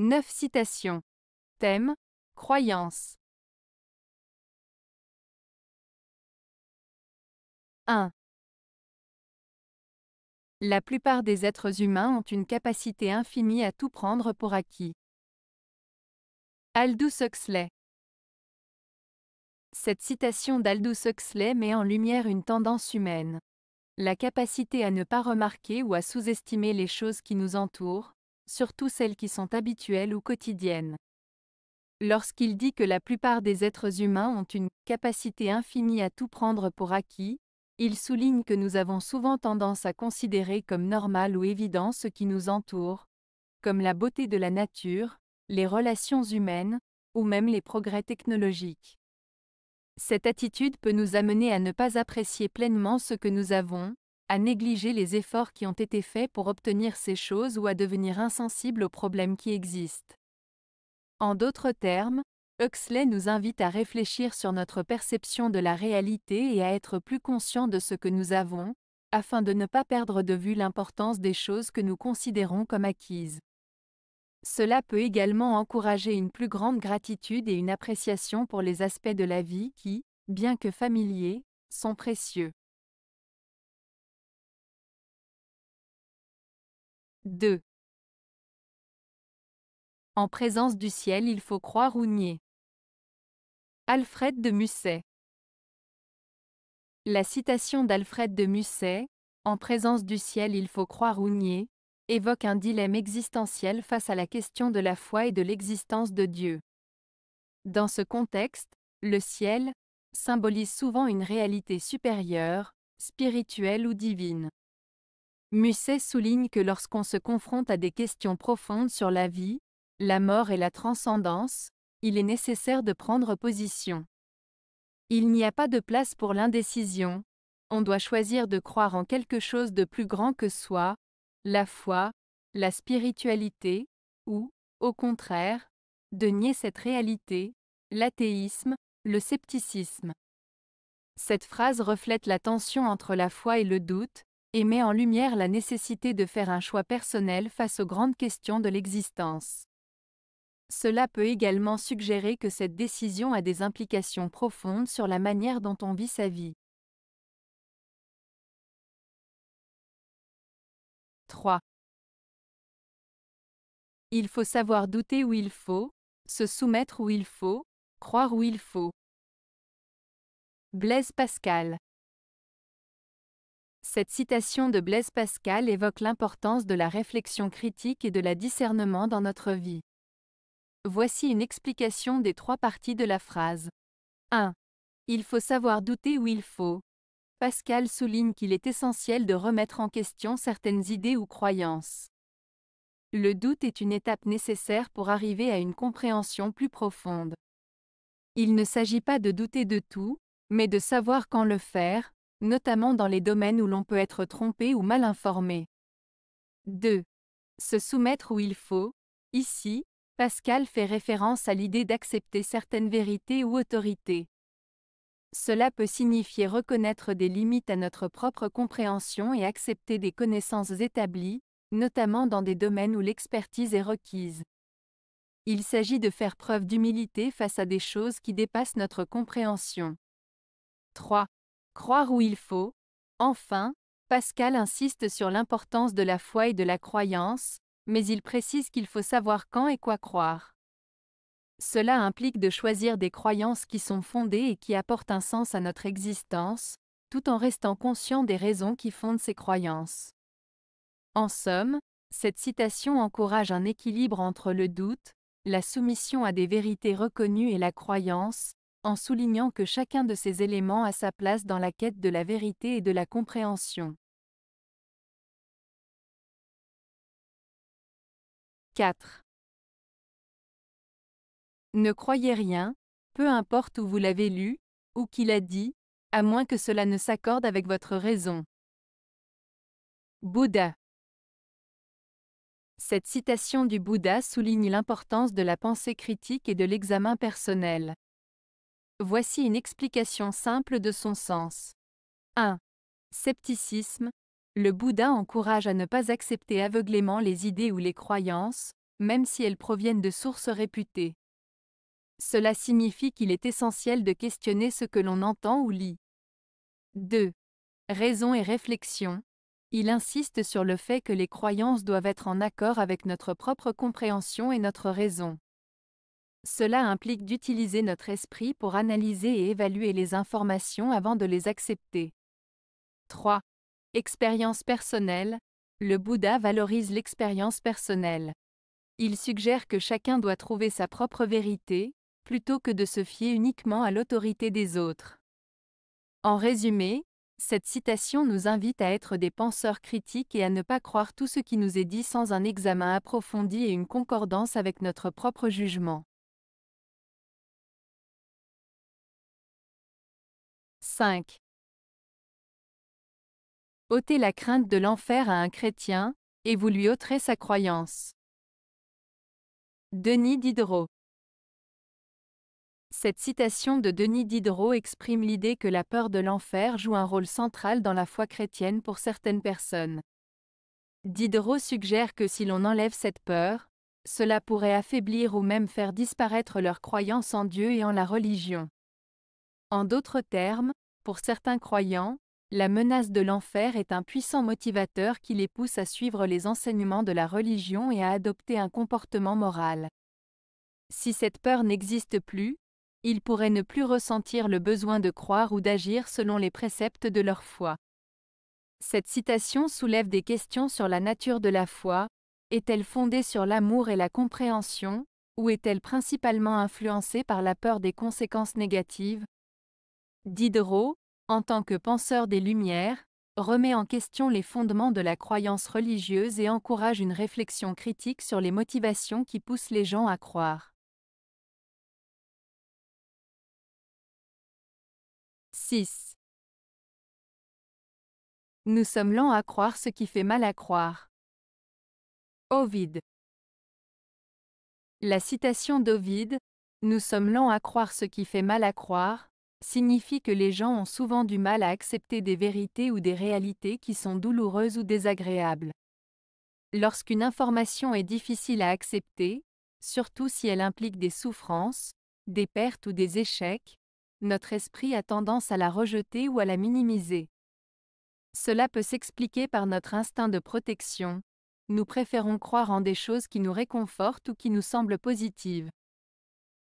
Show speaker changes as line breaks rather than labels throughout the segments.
9 citations. Thème, croyance. 1. La plupart des êtres humains ont une capacité infinie à tout prendre pour acquis. Aldous Huxley. Cette citation d'Aldous Huxley met en lumière une tendance humaine. La capacité à ne pas remarquer ou à sous-estimer les choses qui nous entourent, surtout celles qui sont habituelles ou quotidiennes. Lorsqu'il dit que la plupart des êtres humains ont une capacité infinie à tout prendre pour acquis, il souligne que nous avons souvent tendance à considérer comme normal ou évident ce qui nous entoure, comme la beauté de la nature, les relations humaines, ou même les progrès technologiques. Cette attitude peut nous amener à ne pas apprécier pleinement ce que nous avons, à négliger les efforts qui ont été faits pour obtenir ces choses ou à devenir insensible aux problèmes qui existent. En d'autres termes, Huxley nous invite à réfléchir sur notre perception de la réalité et à être plus conscients de ce que nous avons, afin de ne pas perdre de vue l'importance des choses que nous considérons comme acquises. Cela peut également encourager une plus grande gratitude et une appréciation pour les aspects de la vie qui, bien que familiers, sont précieux. 2. En présence du ciel, il faut croire ou nier. Alfred de Musset. La citation d'Alfred de Musset, « En présence du ciel, il faut croire ou nier », évoque un dilemme existentiel face à la question de la foi et de l'existence de Dieu. Dans ce contexte, le ciel symbolise souvent une réalité supérieure, spirituelle ou divine. Musset souligne que lorsqu'on se confronte à des questions profondes sur la vie, la mort et la transcendance, il est nécessaire de prendre position. Il n'y a pas de place pour l'indécision, on doit choisir de croire en quelque chose de plus grand que soi, la foi, la spiritualité, ou, au contraire, de nier cette réalité, l'athéisme, le scepticisme. Cette phrase reflète la tension entre la foi et le doute, et met en lumière la nécessité de faire un choix personnel face aux grandes questions de l'existence. Cela peut également suggérer que cette décision a des implications profondes sur la manière dont on vit sa vie. 3. Il faut savoir douter où il faut, se soumettre où il faut, croire où il faut. Blaise Pascal. Cette citation de Blaise Pascal évoque l'importance de la réflexion critique et de la discernement dans notre vie. Voici une explication des 3 parties de la phrase. 1. Il faut savoir douter où il faut. Pascal souligne qu'il est essentiel de remettre en question certaines idées ou croyances. Le doute est une étape nécessaire pour arriver à une compréhension plus profonde. Il ne s'agit pas de douter de tout, mais de savoir quand le faire, notamment dans les domaines où l'on peut être trompé ou mal informé. 2. Se soumettre où il faut. Ici, Pascal fait référence à l'idée d'accepter certaines vérités ou autorités. Cela peut signifier reconnaître des limites à notre propre compréhension et accepter des connaissances établies, notamment dans des domaines où l'expertise est requise. Il s'agit de faire preuve d'humilité face à des choses qui dépassent notre compréhension. 3. Croire où il faut. Enfin, Pascal insiste sur l'importance de la foi et de la croyance, mais il précise qu'il faut savoir quand et quoi croire. Cela implique de choisir des croyances qui sont fondées et qui apportent un sens à notre existence, tout en restant conscient des raisons qui fondent ces croyances. En somme, cette citation encourage un équilibre entre le doute, la soumission à des vérités reconnues et la croyance, en soulignant que chacun de ces éléments a sa place dans la quête de la vérité et de la compréhension. 4. Ne croyez rien, peu importe où vous l'avez lu, ou qui l'a dit, à moins que cela ne s'accorde avec votre raison. Bouddha. Cette citation du Bouddha souligne l'importance de la pensée critique et de l'examen personnel. Voici une explication simple de son sens. 1. Scepticisme. Le Bouddha encourage à ne pas accepter aveuglément les idées ou les croyances, même si elles proviennent de sources réputées. Cela signifie qu'il est essentiel de questionner ce que l'on entend ou lit. 2. Raison et réflexion. Il insiste sur le fait que les croyances doivent être en accord avec notre propre compréhension et notre raison. Cela implique d'utiliser notre esprit pour analyser et évaluer les informations avant de les accepter. 3. Expérience personnelle. Le Bouddha valorise l'expérience personnelle. Il suggère que chacun doit trouver sa propre vérité, plutôt que de se fier uniquement à l'autorité des autres. En résumé, cette citation nous invite à être des penseurs critiques et à ne pas croire tout ce qui nous est dit sans un examen approfondi et une concordance avec notre propre jugement. 5. Ôtez la crainte de l'enfer à un chrétien, et vous lui ôterez sa croyance. Denis Diderot. Cette citation de Denis Diderot exprime l'idée que la peur de l'enfer joue un rôle central dans la foi chrétienne pour certaines personnes. Diderot suggère que si l'on enlève cette peur, cela pourrait affaiblir ou même faire disparaître leur croyance en Dieu et en la religion. En d'autres termes, pour certains croyants, la menace de l'enfer est un puissant motivateur qui les pousse à suivre les enseignements de la religion et à adopter un comportement moral. Si cette peur n'existe plus, ils pourraient ne plus ressentir le besoin de croire ou d'agir selon les préceptes de leur foi. Cette citation soulève des questions sur la nature de la foi. Est-elle fondée sur l'amour et la compréhension, ou est-elle principalement influencée par la peur des conséquences négatives? Diderot, en tant que penseur des Lumières, remet en question les fondements de la croyance religieuse et encourage une réflexion critique sur les motivations qui poussent les gens à croire. 6. Nous sommes lents à croire ce qui fait mal à croire. Ovide. La citation d'Ovide, « Nous sommes lents à croire ce qui fait mal à croire », signifie que les gens ont souvent du mal à accepter des vérités ou des réalités qui sont douloureuses ou désagréables. Lorsqu'une information est difficile à accepter, surtout si elle implique des souffrances, des pertes ou des échecs, notre esprit a tendance à la rejeter ou à la minimiser. Cela peut s'expliquer par notre instinct de protection. Nous préférons croire en des choses qui nous réconfortent ou qui nous semblent positives.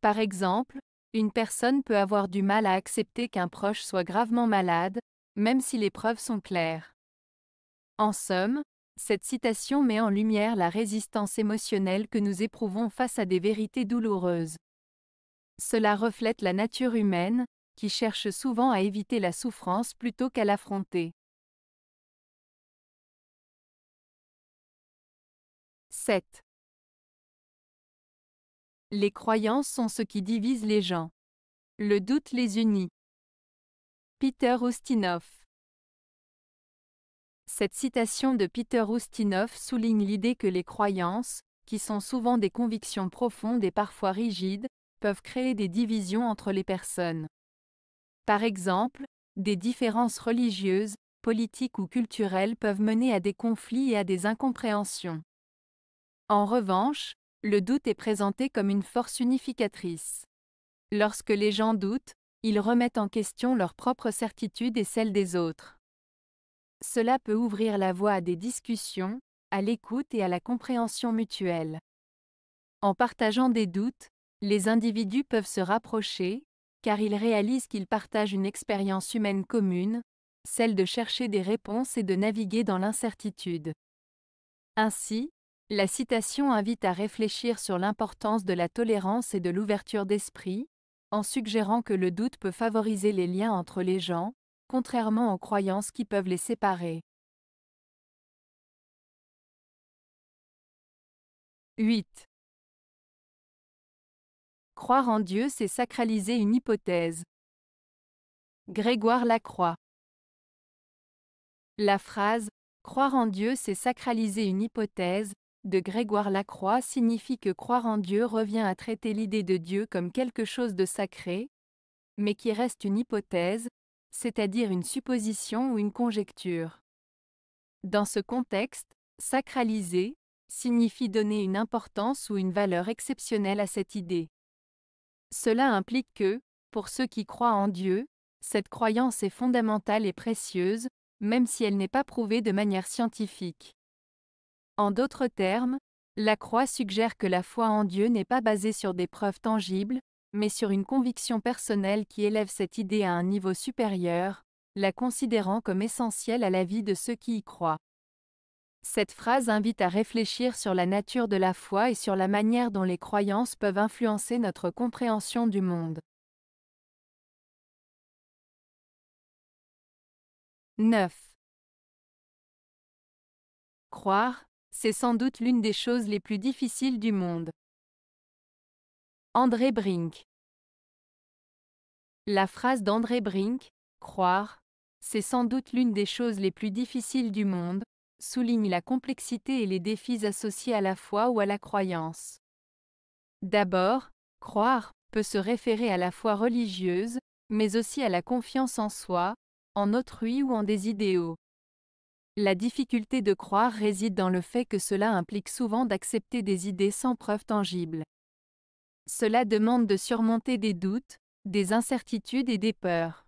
Par exemple, une personne peut avoir du mal à accepter qu'un proche soit gravement malade, même si les preuves sont claires. En somme, cette citation met en lumière la résistance émotionnelle que nous éprouvons face à des vérités douloureuses. Cela reflète la nature humaine, qui cherche souvent à éviter la souffrance plutôt qu'à l'affronter. 7. Les croyances sont ce qui divise les gens. Le doute les unit. Peter Ustinov. Cette citation de Peter Ustinov souligne l'idée que les croyances, qui sont souvent des convictions profondes et parfois rigides, peuvent créer des divisions entre les personnes. Par exemple, des différences religieuses, politiques ou culturelles peuvent mener à des conflits et à des incompréhensions. En revanche, le doute est présenté comme une force unificatrice. Lorsque les gens doutent, ils remettent en question leurs propres certitudes et celles des autres. Cela peut ouvrir la voie à des discussions, à l'écoute et à la compréhension mutuelle. En partageant des doutes, les individus peuvent se rapprocher, car ils réalisent qu'ils partagent une expérience humaine commune, celle de chercher des réponses et de naviguer dans l'incertitude. Ainsi, la citation invite à réfléchir sur l'importance de la tolérance et de l'ouverture d'esprit, en suggérant que le doute peut favoriser les liens entre les gens, contrairement aux croyances qui peuvent les séparer. 8. Croire en Dieu, c'est sacraliser une hypothèse. Grégoire Lacroix. La phrase « Croire en Dieu, c'est sacraliser une hypothèse » de Grégoire Lacroix signifie que croire en Dieu revient à traiter l'idée de Dieu comme quelque chose de sacré, mais qui reste une hypothèse, c'est-à-dire une supposition ou une conjecture. Dans ce contexte, sacraliser signifie donner une importance ou une valeur exceptionnelle à cette idée. Cela implique que, pour ceux qui croient en Dieu, cette croyance est fondamentale et précieuse, même si elle n'est pas prouvée de manière scientifique. En d'autres termes, la croix suggère que la foi en Dieu n'est pas basée sur des preuves tangibles, mais sur une conviction personnelle qui élève cette idée à un niveau supérieur, la considérant comme essentielle à la vie de ceux qui y croient. Cette phrase invite à réfléchir sur la nature de la foi et sur la manière dont les croyances peuvent influencer notre compréhension du monde. 9. Croire, c'est sans doute l'une des choses les plus difficiles du monde. André Brink. La phrase d'André Brink, « Croire, c'est sans doute l'une des choses les plus difficiles du monde », souligne la complexité et les défis associés à la foi ou à la croyance. D'abord, croire peut se référer à la foi religieuse, mais aussi à la confiance en soi, en autrui ou en des idéaux. La difficulté de croire réside dans le fait que cela implique souvent d'accepter des idées sans preuve tangible. Cela demande de surmonter des doutes, des incertitudes et des peurs.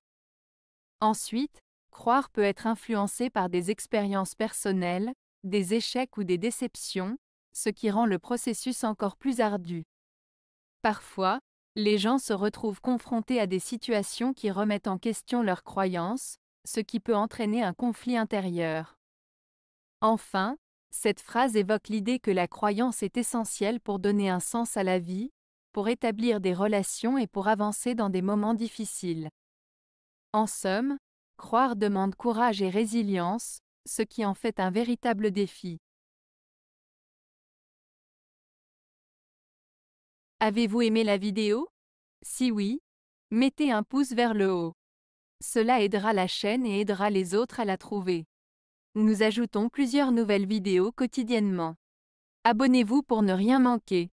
Ensuite, croire peut être influencé par des expériences personnelles, des échecs ou des déceptions, ce qui rend le processus encore plus ardu. Parfois, les gens se retrouvent confrontés à des situations qui remettent en question leurs croyances, ce qui peut entraîner un conflit intérieur. Enfin, cette phrase évoque l'idée que la croyance est essentielle pour donner un sens à la vie, pour établir des relations et pour avancer dans des moments difficiles. En somme, croire demande courage et résilience, ce qui en fait un véritable défi. Avez-vous aimé la vidéo? Si oui, mettez un pouce vers le haut. Cela aidera la chaîne et aidera les autres à la trouver. Nous ajoutons plusieurs nouvelles vidéos quotidiennement. Abonnez-vous pour ne rien manquer.